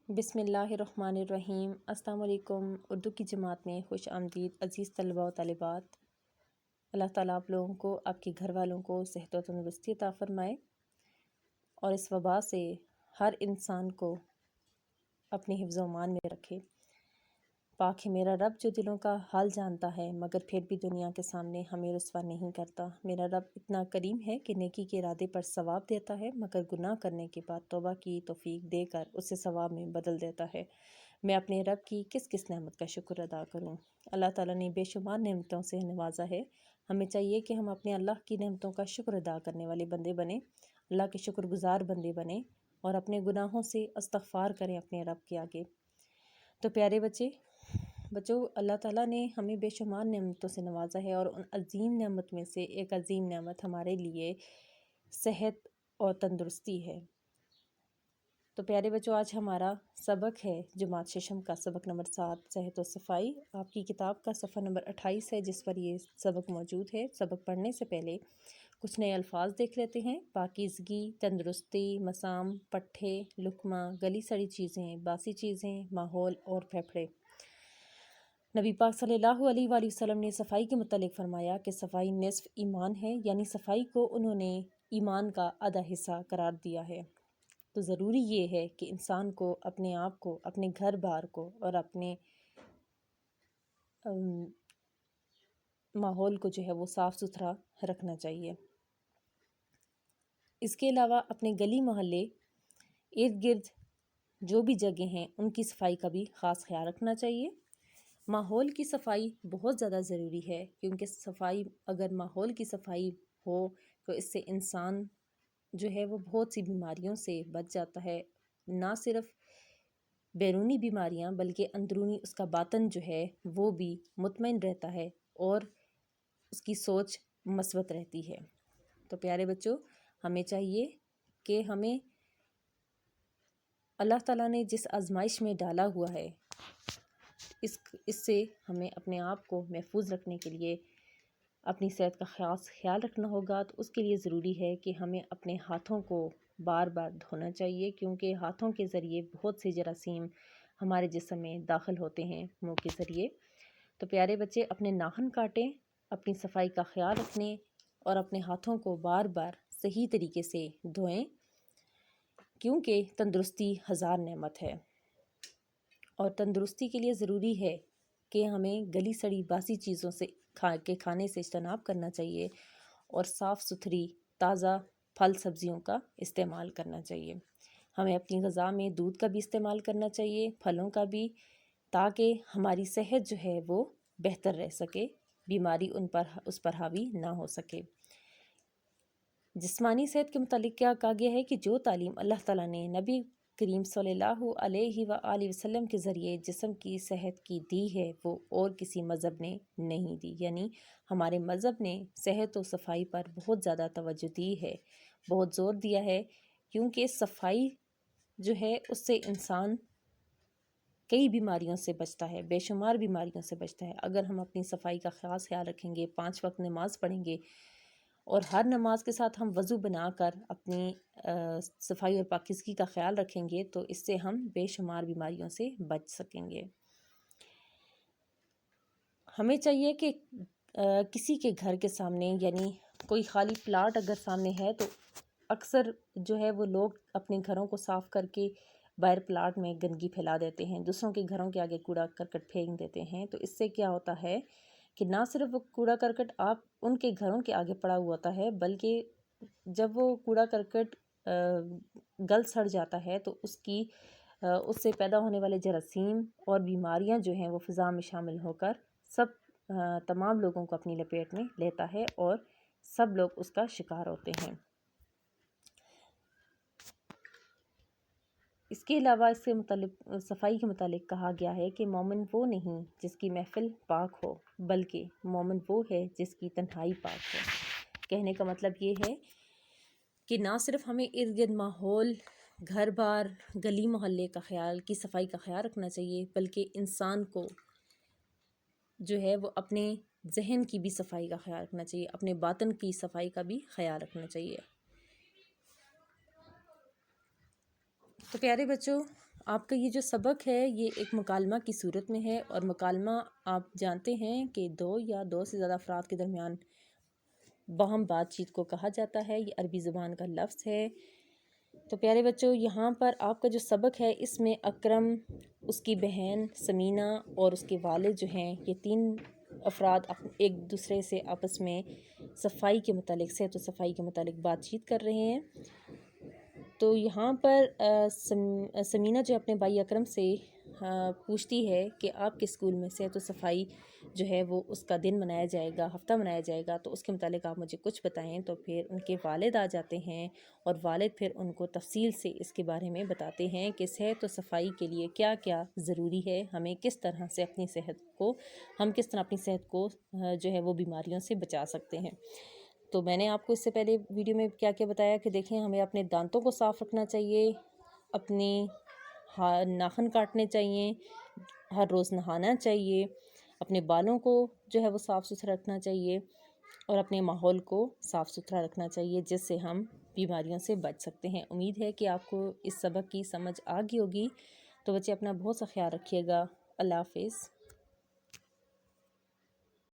بسم اللہ الرحمن الرحیم۔ السلام علیکم۔ اردو کی جماعت میں خوش آمدید عزیز طلباء و طالبات۔ اللہ تعالیٰ آپ لوگوں کو، آپ کے گھر والوں کو صحت و تندرستی عطا فرمائے اور اس وبا سے ہر انسان کو اپنے حفظ و امان میں رکھے۔ پاک ہے میرا رب جو دلوں کا حال جانتا ہے، مگر پھر بھی دنیا کے سامنے ہمیں رسوا نہیں کرتا۔ میرا رب اتنا کریم ہے کہ نیکی کے ارادے پر ثواب دیتا ہے، مگر گناہ کرنے کے بعد توبہ کی توفیق دے کر اسے ثواب میں بدل دیتا ہے۔ میں اپنے رب کی کس کس نعمت کا شکر ادا کروں۔ اللہ تعالیٰ نے بے شمار نعمتوں سے نوازا ہے۔ ہمیں چاہیے کہ ہم اپنے اللہ کی نعمتوں کا شکر ادا کرنے والے بندے بنیں، اللہ کے شکر گزار بندے بنیں اور اپنے گناہوں سے استغفار کریں اپنے رب کے آگے۔ تو پیارے بچوں، اللہ تعالیٰ نے ہمیں بے شمار نعمتوں سے نوازا ہے، اور ان عظیم نعمت میں سے ایک عظیم نعمت ہمارے لیے صحت اور تندرستی ہے۔ تو پیارے بچوں، آج ہمارا سبق ہے جماعت ششم کا سبق نمبر 7 صحت و صفائی۔ آپ کی کتاب کا صفحہ نمبر 28 ہے جس پر یہ سبق موجود ہے۔ سبق پڑھنے سے پہلے کچھ نئے الفاظ دیکھ لیتے ہیں۔ پاکیزگی، تندرستی، مسام، پٹھے، لقمہ، گلی سڑی چیزیں، باسی چیزیں، ماحول اور پھیپھڑے۔ نبی پاک صلی اللہ علیہ وآلہ وسلم نے صفائی کے متعلق فرمایا کہ صفائی نصف ایمان ہے، یعنی صفائی کو انہوں نے ایمان کا آدھا حصہ قرار دیا ہے۔ تو ضروری یہ ہے کہ انسان کو اپنے آپ کو، اپنے گھر بار کو اور اپنے ماحول کو جو ہے وہ صاف ستھرا رکھنا چاہیے۔ اس کے علاوہ اپنے گلی محلے ارد گرد جو بھی جگہ ہیں ان کی صفائی کا بھی خاص خیال رکھنا چاہیے۔ ماحول کی صفائی بہت زیادہ ضروری ہے، کیونکہ اگر ماحول کی صفائی ہو تو اس سے انسان جو ہے وہ بہت سی بیماریوں سے بچ جاتا ہے۔ نہ صرف بیرونی بیماریاں بلکہ اندرونی اس کا باطن جو ہے وہ بھی مطمئن رہتا ہے اور اس کی سوچ مثبت رہتی ہے۔ تو پیارے بچوں، ہمیں چاہیے کہ ہمیں اللہ تعالیٰ نے جس آزمائش میں ڈالا ہوا ہے اس سے ہمیں اپنے آپ کو محفوظ رکھنے کے لیے اپنی صحت کا خاص خیال رکھنا ہوگا۔ تو اس کے لیے ضروری ہے کہ ہمیں اپنے ہاتھوں کو بار بار دھونا چاہیے، کیونکہ ہاتھوں کے ذریعے بہت سے جراثیم ہمارے جسم میں داخل ہوتے ہیں منہ کے ذریعے۔ تو پیارے بچے، اپنے ناخن کاٹیں، اپنی صفائی کا خیال رکھیں اور اپنے ہاتھوں کو بار بار صحیح طریقے سے دھوئیں، کیونکہ تندرستی ہزار نعمت ہے۔ اور تندرستی کے لیے ضروری ہے کہ ہمیں گلی سڑی باسی چیزوں سے کھانے سے اجتناب کرنا چاہیے اور صاف ستھری تازہ پھل سبزیوں کا استعمال کرنا چاہیے۔ ہمیں اپنی غذا میں دودھ کا بھی استعمال کرنا چاہیے، پھلوں کا بھی، تاکہ ہماری صحت جو ہے وہ بہتر رہ سکے، بیماری اس پر حاوی نہ ہو سکے۔ جسمانی صحت کے متعلق کیا کہا گیا ہے کہ جو تعلیم اللہ تعالیٰ نے نبی کریم صلی اللہ علیہ وآلہ وسلم کے ذریعے جسم کی صحت کی دی ہے وہ اور کسی مذہب نے نہیں دی، یعنی ہمارے مذہب نے صحت و صفائی پر بہت زیادہ توجہ دی ہے، بہت زور دیا ہے، کیونکہ صفائی جو ہے اس سے انسان کئی بیماریوں سے بچتا ہے، بے شمار بیماریوں سے بچتا ہے۔ اگر ہم اپنی صفائی کا خاص خیال رکھیں گے، 5 وقت نماز پڑھیں گے اور ہر نماز کے ساتھ ہم وضو بنا کر اپنی صفائی اور پاکیزگی کا خیال رکھیں گے تو اس سے ہم بے شمار بیماریوں سے بچ سکیں گے۔ ہمیں چاہیے کہ کسی کے گھر کے سامنے، یعنی کوئی خالی پلاٹ اگر سامنے ہے تو اکثر جو ہے وہ لوگ اپنے گھروں کو صاف کر کے باہر پلاٹ میں گندگی پھیلا دیتے ہیں، دوسروں کے گھروں کے آگے کوڑا کرکٹ پھینک دیتے ہیں۔ تو اس سے کیا ہوتا ہے کہ نہ صرف وہ کوڑا کرکٹ آپ ان کے گھروں کے آگے پڑا ہوا ہوتا ہے، بلکہ جب وہ کوڑا کرکٹ گل سڑ جاتا ہے تو اس سے پیدا ہونے والے جراثیم اور بیماریاں جو ہیں وہ فضا میں شامل ہو کر تمام لوگوں کو اپنی لپیٹ میں لیتا ہے اور سب لوگ اس کا شکار ہوتے ہیں۔ اس کے علاوہ اس سے متعلق صفائی کے متعلق کہا گیا ہے کہ مومن وہ نہیں جس کی محفل پاک ہو، بلکہ مومن وہ ہے جس کی تنہائی پاک ہو۔ کہنے کا مطلب یہ ہے کہ نہ صرف ہمیں ارد گرد ماحول، گھر بار، گلی محلے کی صفائی کا خیال رکھنا چاہیے، بلکہ انسان کو جو ہے وہ اپنے ذہن کی بھی صفائی کا خیال رکھنا چاہیے، اپنے باطن کی صفائی کا بھی خیال رکھنا چاہیے۔ تو پیارے بچوں، آپ کا یہ جو سبق ہے یہ ایک مکالمہ کی صورت میں ہے، اور مکالمہ آپ جانتے ہیں کہ دو یا دو سے زیادہ افراد کے درمیان باہم بات چیت کو کہا جاتا ہے۔ یہ عربی زبان کا لفظ ہے۔ تو پیارے بچوں، یہاں پر آپ کا جو سبق ہے اس میں اکرم، اس کی بہن سمینہ اور اس کے والد جو ہیں، یہ تین افراد ایک دوسرے سے آپس میں صفائی کے متعلق، صحت و صفائی کے متعلق بات چیت کر رہے ہیں۔ تو یہاں پر سمینہ جو اپنے بھائی اکرم سے پوچھتی ہے کہ آپ کے اسکول میں صحت و صفائی جو ہے وہ اس کا دن منایا جائے گا، ہفتہ منایا جائے گا، تو اس کے متعلق آپ مجھے کچھ بتائیں۔ تو پھر ان کے والد آ جاتے ہیں اور والد پھر ان کو تفصیل سے اس کے بارے میں بتاتے ہیں کہ صحت و صفائی کے لیے کیا کیا ضروری ہے، ہمیں کس طرح سے اپنی صحت کو جو ہے وہ بیماریوں سے بچا سکتے ہیں۔ تو میں نے آپ کو اس سے پہلے ویڈیو میں کیا کیا بتایا کہ دیکھیں، ہمیں اپنے دانتوں کو صاف رکھنا چاہیے، اپنے ناخن کاٹنے چاہیے، ہر روز نہانا چاہیے، اپنے بالوں کو جو ہے وہ صاف ستھرا رکھنا چاہیے، اور اپنے ماحول کو صاف ستھرا رکھنا چاہیے، جس سے ہم بیماریوں سے بچ سکتے ہیں۔ امید ہے کہ آپ کو اس سبق کی سمجھ آ گئی ہوگی۔ تو بچے اپنا بہت سا خیال رکھیے گا۔ اللہ حافظ۔